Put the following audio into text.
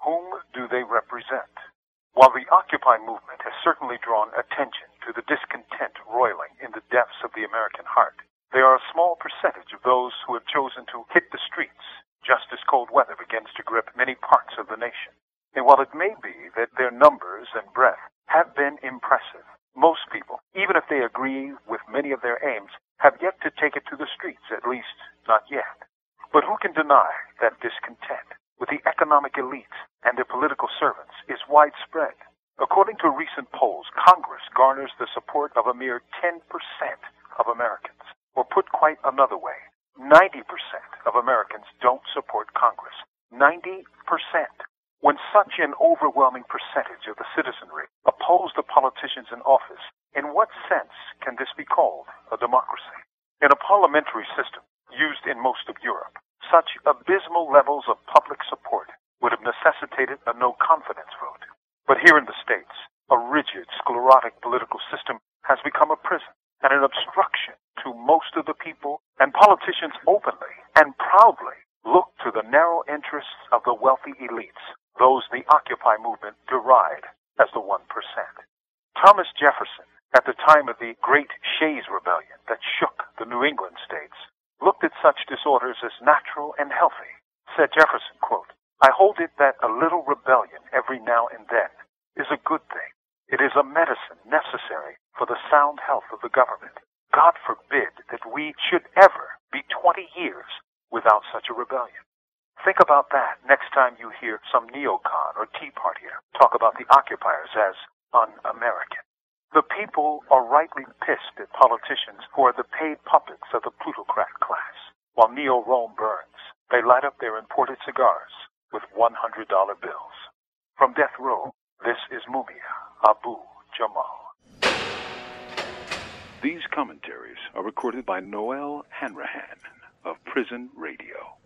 Whom do they represent? While the Occupy movement has certainly drawn attention to the discontent roiling in the depths of the American heart, there are a small percentage of those who have chosen to hit the streets just as cold weather begins to grip many parts of the nation. And while it may be that their numbers and breadth have been impressive, most people, even if they agree with many of their aims, have yet to take it to the streets, at least not yet. But who can deny that discontent with the economic elites and their political servants is widespread? According to recent polls, Congress garners the support of a mere 10% of Americans. Or put quite another way, 90% of Americans don't support Congress. 90%. When such an overwhelming percentage of the citizenry oppose the politicians in office, in what sense can this be called a democracy? In a parliamentary system used in most of Europe, such abysmal levels of public support would have necessitated a no-confidence vote. But here in the States, a rigid, sclerotic political system has become a prison and an obstruction to most of the people, and politicians openly and proudly look to the narrow interests of the wealthy elites, those the Occupy movement deride as the 1%. Thomas Jefferson, at the time of the Great Shays Rebellion that shook the New England states, looked at such disorders as natural and healthy. Said Jefferson, quote, "I hold it that a little rebellion every now and then is a good thing. It is a medicine necessary for the sound health of the government. God forbid that we should ever be 20 years without such a rebellion." Think about that next time you hear some neocon or Tea Partier talk about the occupiers as un-American. The people are rightly pissed at politicians who are the paid puppets of the plutocrat class. While Neo-Rome burns, they light up their imported cigars with $100 bills. From Death Row, this is Mumia, Abu Jamal. These commentaries are recorded by Noel Hanrahan of Prison Radio.